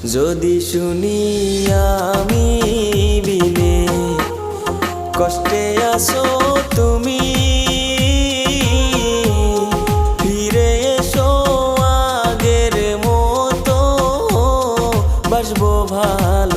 যদি শুনি আমি বিনে কষ্টে আছো তুমি, ফিরে এসো আগের মতো বাসবো ভালো।